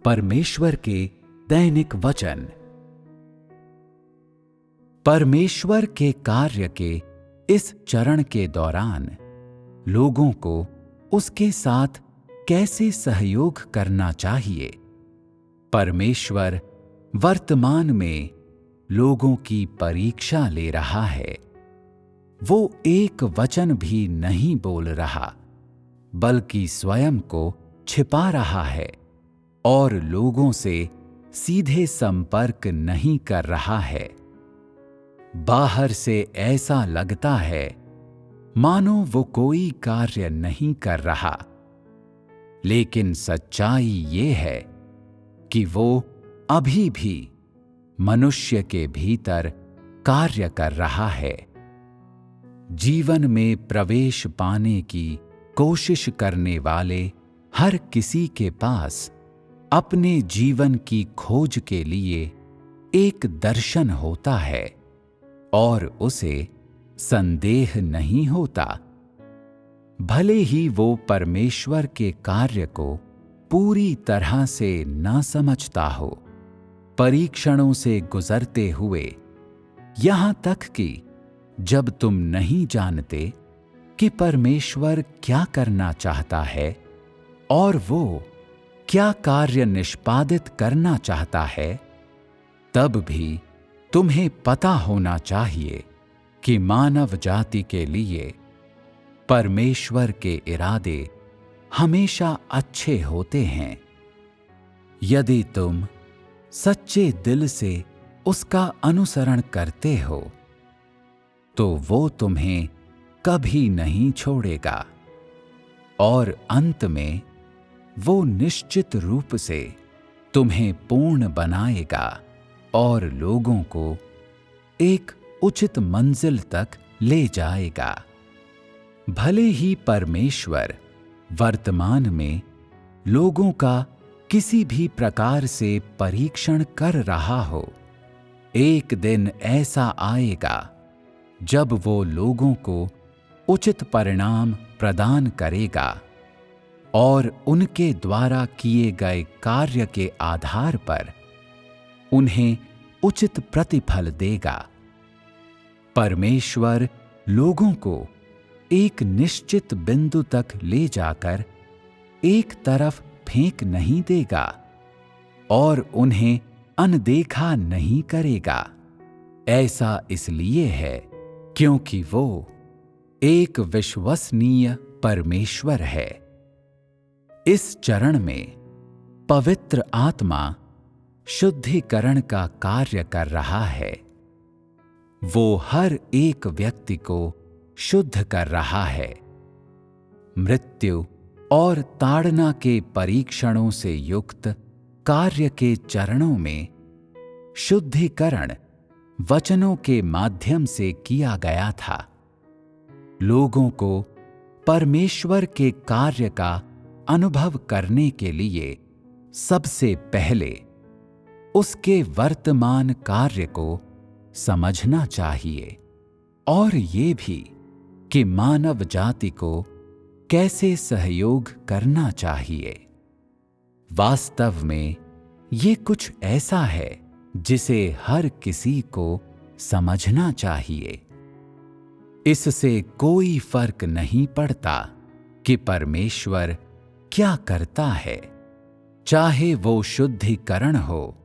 परमेश्वर के दैनिक वचन। परमेश्वर के कार्य के इस चरण के दौरान लोगों को उसके साथ कैसे सहयोग करना चाहिए। परमेश्वर वर्तमान में लोगों की परीक्षा ले रहा है। वो एक वचन भी नहीं बोल रहा, बल्कि स्वयं को छिपा रहा है और लोगों से सीधे संपर्क नहीं कर रहा है। बाहर से ऐसा लगता है मानो वो कोई कार्य नहीं कर रहा, लेकिन सच्चाई ये है कि वो अभी भी मनुष्य के भीतर कार्य कर रहा है। जीवन में प्रवेश पाने की कोशिश करने वाले हर किसी के पास अपने जीवन की खोज के लिए एक दर्शन होता है और उसे संदेह नहीं होता। भले ही वो परमेश्वर के कार्य को पूरी तरह से न समझता हो, परीक्षणों से गुजरते हुए, यहां तक कि जब तुम नहीं जानते कि परमेश्वर क्या करना चाहता है और वो क्या कार्य निष्पादित करना चाहता है, तब भी तुम्हें पता होना चाहिए कि मानव जाति के लिए परमेश्वर के इरादे हमेशा अच्छे होते हैं। यदि तुम सच्चे दिल से उसका अनुसरण करते हो, तो वो तुम्हें कभी नहीं छोड़ेगा और अंत में वो निश्चित रूप से तुम्हें पूर्ण बनाएगा और लोगों को एक उचित मंजिल तक ले जाएगा। भले ही परमेश्वर वर्तमान में लोगों का किसी भी प्रकार से परीक्षण कर रहा हो, एक दिन ऐसा आएगा जब वो लोगों को उचित परिणाम प्रदान करेगा और उनके द्वारा किए गए कार्य के आधार पर उन्हें उचित प्रतिफल देगा। परमेश्वर लोगों को एक निश्चित बिंदु तक ले जाकर एक तरफ फेंक नहीं देगा और उन्हें अनदेखा नहीं करेगा। ऐसा इसलिए है क्योंकि वो एक विश्वसनीय परमेश्वर है। इस चरण में पवित्र आत्मा शुद्धिकरण का कार्य कर रहा है। वो हर एक व्यक्ति को शुद्ध कर रहा है। मृत्यु और ताड़ना के परीक्षणों से युक्त कार्य के चरणों में शुद्धिकरण वचनों के माध्यम से किया गया था। लोगों को परमेश्वर के कार्य का अनुभव करने के लिए सबसे पहले उसके वर्तमान कार्य को समझना चाहिए और ये भी कि मानव जाति को कैसे सहयोग करना चाहिए। वास्तव में ये कुछ ऐसा है जिसे हर किसी को समझना चाहिए। इससे कोई फर्क नहीं पड़ता कि परमेश्वर क्या करता है, चाहे वो शुद्धिकरण हो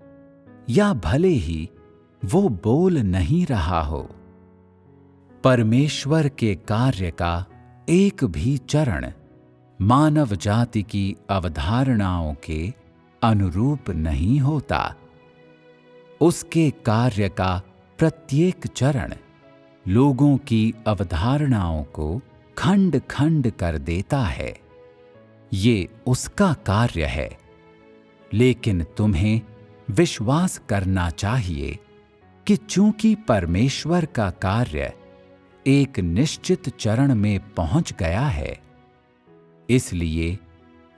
या भले ही वो बोल नहीं रहा हो। परमेश्वर के कार्य का एक भी चरण मानव जाति की अवधारणाओं के अनुरूप नहीं होता। उसके कार्य का प्रत्येक चरण लोगों की अवधारणाओं को खंड खंड कर देता है। ये उसका कार्य है, लेकिन तुम्हें विश्वास करना चाहिए कि चूंकि परमेश्वर का कार्य एक निश्चित चरण में पहुंच गया है, इसलिए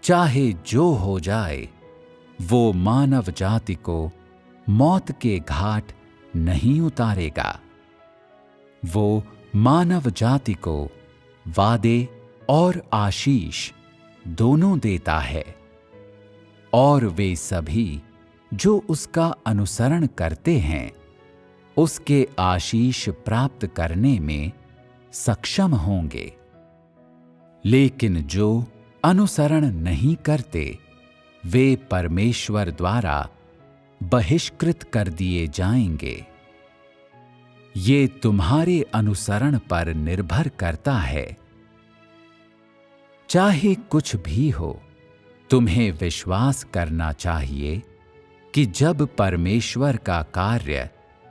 चाहे जो हो जाए, वो मानव जाति को मौत के घाट नहीं उतारेगा। वो मानव जाति को वादे और आशीष दोनों देता है और वे सभी जो उसका अनुसरण करते हैं उसके आशीष प्राप्त करने में सक्षम होंगे। लेकिन जो अनुसरण नहीं करते वे परमेश्वर द्वारा बहिष्कृत कर दिए जाएंगे। ये तुम्हारे अनुसरण पर निर्भर करता है। चाहे कुछ भी हो, तुम्हें विश्वास करना चाहिए कि जब परमेश्वर का कार्य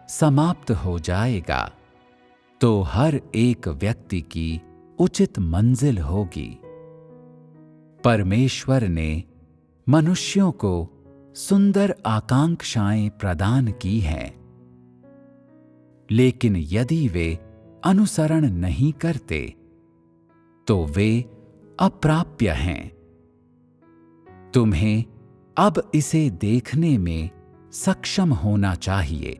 समाप्त हो जाएगा तो हर एक व्यक्ति की उचित मंजिल होगी। परमेश्वर ने मनुष्यों को सुंदर आकांक्षाएं प्रदान की हैं, लेकिन यदि वे अनुसरण नहीं करते तो वे अप्राप्य हैं। तुम्हें अब इसे देखने में सक्षम होना चाहिए।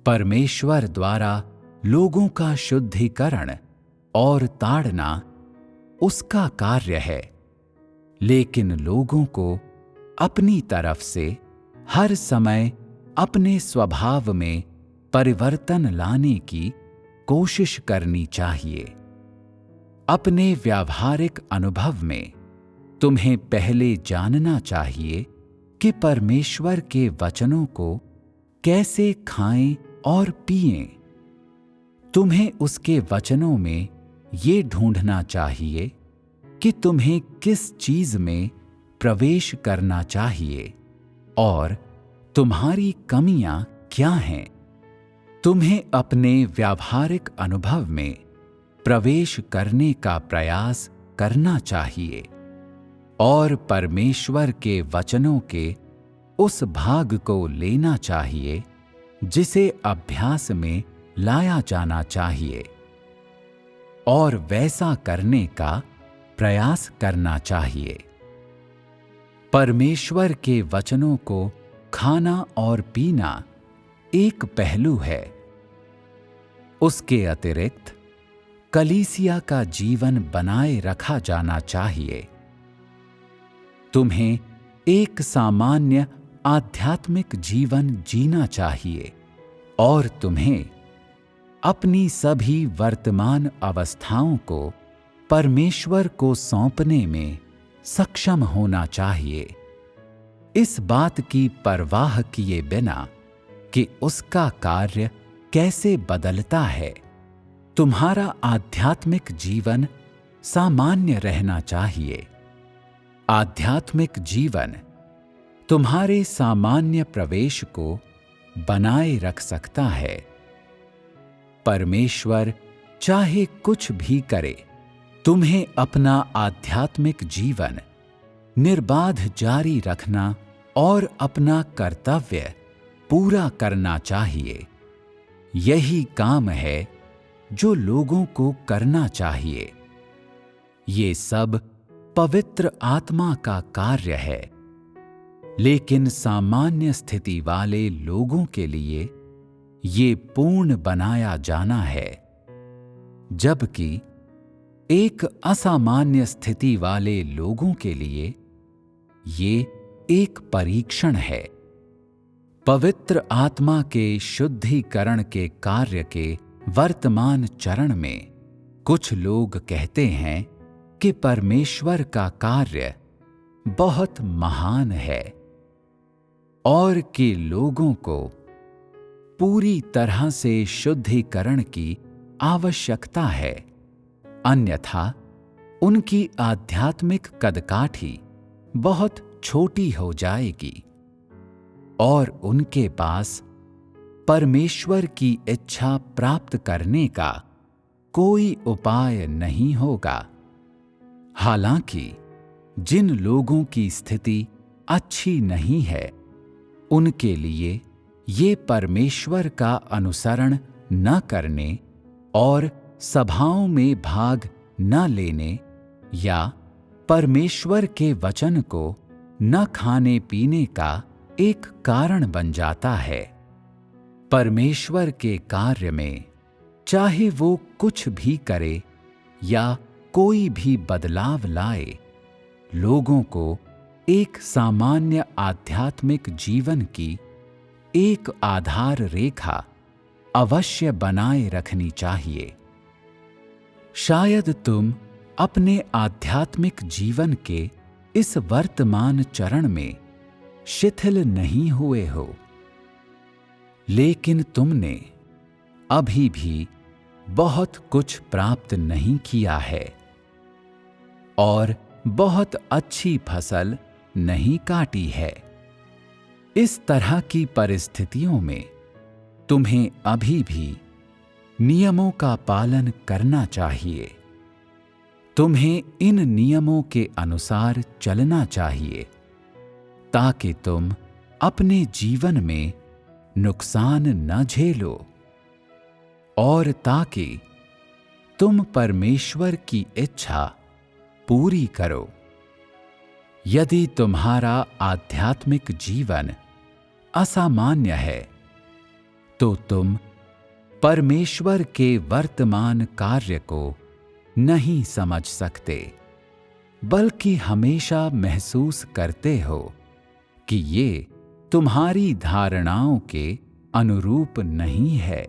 परमेश्वर द्वारा लोगों का शुद्धिकरण और ताड़ना उसका कार्य है, लेकिन लोगों को अपनी तरफ से हर समय अपने स्वभाव में परिवर्तन लाने की कोशिश करनी चाहिए। अपने व्यावहारिक अनुभव में तुम्हें पहले जानना चाहिए कि परमेश्वर के वचनों को कैसे खाएं और पिएं। तुम्हें उसके वचनों में ये ढूंढना चाहिए कि तुम्हें किस चीज में प्रवेश करना चाहिए और तुम्हारी कमियां क्या हैं। तुम्हें अपने व्यावहारिक अनुभव में प्रवेश करने का प्रयास करना चाहिए और परमेश्वर के वचनों के उस भाग को लेना चाहिए जिसे अभ्यास में लाया जाना चाहिए और वैसा करने का प्रयास करना चाहिए। परमेश्वर के वचनों को खाना और पीना एक पहलू है। उसके अतिरिक्त कलीसिया का जीवन बनाए रखा जाना चाहिए। तुम्हें एक सामान्य आध्यात्मिक जीवन जीना चाहिए और तुम्हें अपनी सभी वर्तमान अवस्थाओं को परमेश्वर को सौंपने में सक्षम होना चाहिए, इस बात की परवाह किए बिना कि उसका कार्य कैसे बदलता है। तुम्हारा आध्यात्मिक जीवन सामान्य रहना चाहिए। आध्यात्मिक जीवन तुम्हारे सामान्य प्रवेश को बनाए रख सकता है। परमेश्वर चाहे कुछ भी करे, तुम्हें अपना आध्यात्मिक जीवन निर्बाध जारी रखना और अपना कर्तव्य पूरा करना चाहिए। यही काम है जो लोगों को करना चाहिए। ये सब पवित्र आत्मा का कार्य है, लेकिन सामान्य स्थिति वाले लोगों के लिए ये पूर्ण बनाया जाना है, जबकि एक असामान्य स्थिति वाले लोगों के लिए ये एक परीक्षण है। पवित्र आत्मा के शुद्धिकरण के कार्य के वर्तमान चरण में कुछ लोग कहते हैं कि परमेश्वर का कार्य बहुत महान है और कि लोगों को पूरी तरह से शुद्धिकरण की आवश्यकता है, अन्यथा उनकी आध्यात्मिक कदकाठी बहुत छोटी हो जाएगी और उनके पास परमेश्वर की इच्छा प्राप्त करने का कोई उपाय नहीं होगा। हालांकि जिन लोगों की स्थिति अच्छी नहीं है, उनके लिए ये परमेश्वर का अनुसरण न करने और सभाओं में भाग न लेने या परमेश्वर के वचन को न खाने पीने का एक कारण बन जाता है। परमेश्वर के कार्य में चाहे वो कुछ भी करे या कोई भी बदलाव लाए, लोगों को एक सामान्य आध्यात्मिक जीवन की एक आधार रेखा अवश्य बनाए रखनी चाहिए। शायद तुम अपने आध्यात्मिक जीवन के इस वर्तमान चरण में शिथिल नहीं हुए हो, लेकिन तुमने अभी भी बहुत कुछ प्राप्त नहीं किया है और बहुत अच्छी फसल नहीं काटी है। इस तरह की परिस्थितियों में तुम्हें अभी भी नियमों का पालन करना चाहिए। तुम्हें इन नियमों के अनुसार चलना चाहिए ताकि तुम अपने जीवन में नुकसान न झेलो और ताकि तुम परमेश्वर की इच्छा पूरी करो। यदि तुम्हारा आध्यात्मिक जीवन असामान्य है तो तुम परमेश्वर के वर्तमान कार्य को नहीं समझ सकते, बल्कि हमेशा महसूस करते हो कि ये तुम्हारी धारणाओं के अनुरूप नहीं है।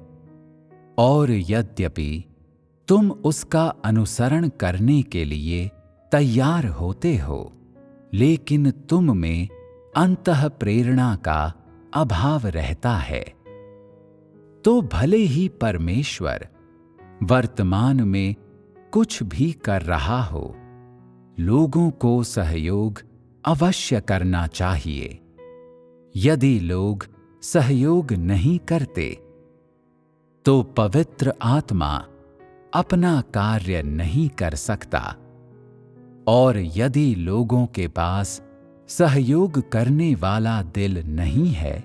और यद्यपि तुम उसका अनुसरण करने के लिए तैयार होते हो, लेकिन तुम में अंतः प्रेरणा का अभाव रहता है। तो भले ही परमेश्वर वर्तमान में कुछ भी कर रहा हो, लोगों को सहयोग अवश्य करना चाहिए। यदि लोग सहयोग नहीं करते तो पवित्र आत्मा अपना कार्य नहीं कर सकता, और यदि लोगों के पास सहयोग करने वाला दिल नहीं है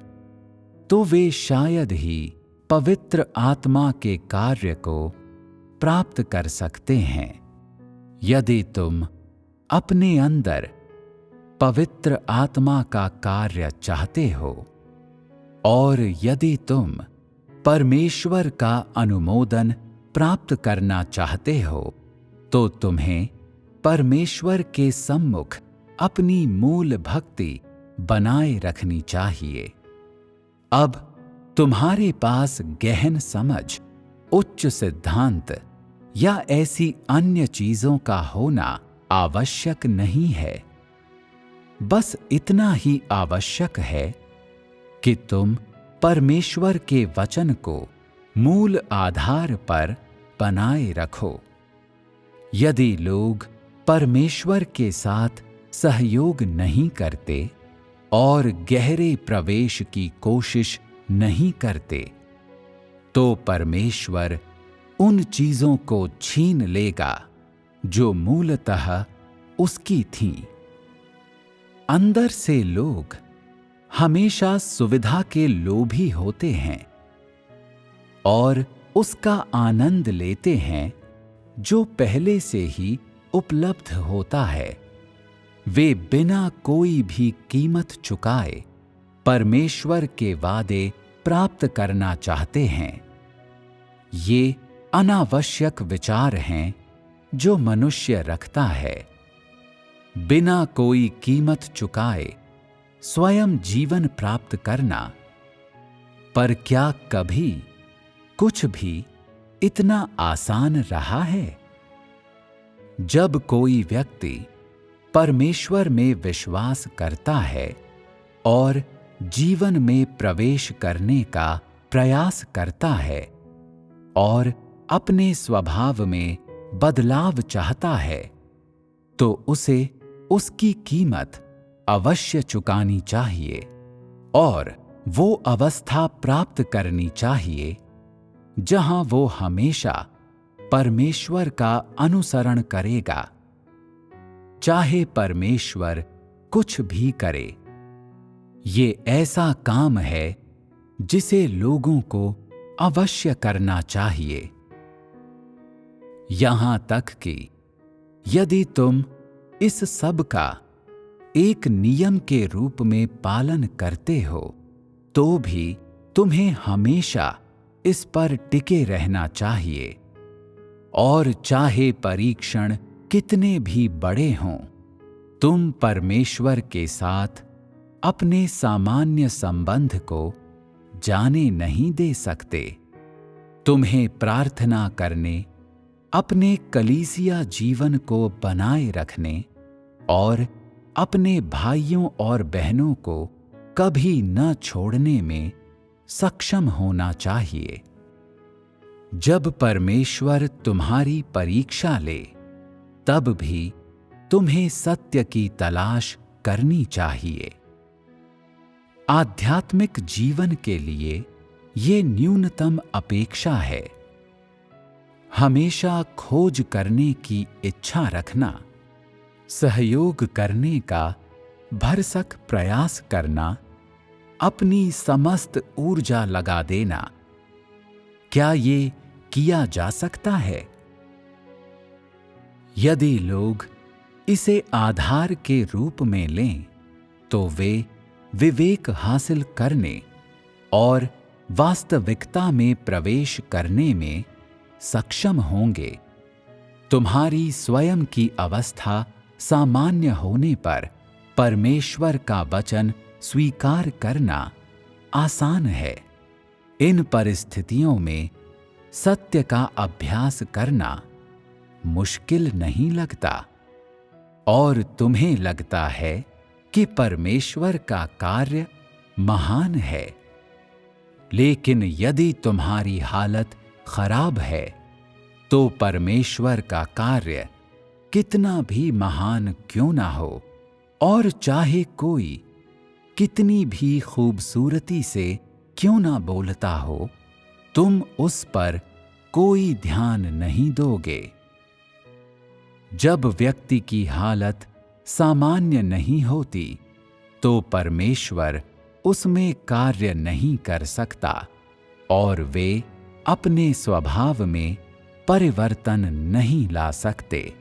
तो वे शायद ही पवित्र आत्मा के कार्य को प्राप्त कर सकते हैं। यदि तुम अपने अंदर पवित्र आत्मा का कार्य चाहते हो और यदि तुम परमेश्वर का अनुमोदन प्राप्त करना चाहते हो तो तुम्हें परमेश्वर के सम्मुख अपनी मूल भक्ति बनाए रखनी चाहिए। अब तुम्हारे पास गहन समझ, उच्च सिद्धांत या ऐसी अन्य चीजों का होना आवश्यक नहीं है। बस इतना ही आवश्यक है कि तुम परमेश्वर के वचन को मूल आधार पर बनाए रखो। यदि लोग परमेश्वर के साथ सहयोग नहीं करते और गहरे प्रवेश की कोशिश नहीं करते तो परमेश्वर उन चीजों को छीन लेगा जो मूलतः उसकी थीं। अंदर से लोग हमेशा सुविधा के लोभी होते हैं और उसका आनंद लेते हैं जो पहले से ही उपलब्ध होता है। वे बिना कोई भी कीमत चुकाए परमेश्वर के वादे प्राप्त करना चाहते हैं। ये अनावश्यक विचार हैं जो मनुष्य रखता है। बिना कोई कीमत चुकाए स्वयं जीवन प्राप्त करना, पर क्या कभी कुछ भी इतना आसान रहा है? जब कोई व्यक्ति परमेश्वर में विश्वास करता है और जीवन में प्रवेश करने का प्रयास करता है और अपने स्वभाव में बदलाव चाहता है, तो उसे उसकी कीमत अवश्य चुकानी चाहिए और वो अवस्था प्राप्त करनी चाहिए जहां वो हमेशा परमेश्वर का अनुसरण करेगा, चाहे परमेश्वर कुछ भी करे। ये ऐसा काम है जिसे लोगों को अवश्य करना चाहिए। यहां तक कि यदि तुम इस सब का एक नियम के रूप में पालन करते हो तो भी तुम्हें हमेशा इस पर टिके रहना चाहिए, और चाहे परीक्षण कितने भी बड़े हों, तुम परमेश्वर के साथ अपने सामान्य संबंध को जाने नहीं दे सकते। तुम्हें प्रार्थना करने, अपने कलीसिया जीवन को बनाए रखने और अपने भाइयों और बहनों को कभी न छोड़ने में सक्षम होना चाहिए। जब परमेश्वर तुम्हारी परीक्षा ले, तब भी तुम्हें सत्य की तलाश करनी चाहिए। आध्यात्मिक जीवन के लिए ये न्यूनतम अपेक्षा है। हमेशा खोज करने की इच्छा रखना, सहयोग करने का भरसक प्रयास करना, अपनी समस्त ऊर्जा लगा देना। क्या ये किया जा सकता है? यदि लोग इसे आधार के रूप में लें, तो वे विवेक हासिल करने और वास्तविकता में प्रवेश करने में सक्षम होंगे। तुम्हारी स्वयं की अवस्था सामान्य होने पर परमेश्वर का वचन स्वीकार करना आसान है। इन परिस्थितियों में सत्य का अभ्यास करना मुश्किल नहीं लगता और तुम्हें लगता है कि परमेश्वर का कार्य महान है। लेकिन यदि तुम्हारी हालत खराब है, तो परमेश्वर का कार्य कितना भी महान क्यों ना हो, और चाहे कोई कितनी भी खूबसूरती से क्यों ना बोलता हो, तुम उस पर कोई ध्यान नहीं दोगे। जब व्यक्ति की हालत सामान्य नहीं होती, तो परमेश्वर उसमें कार्य नहीं कर सकता और वे अपने स्वभाव में परिवर्तन नहीं ला सकते।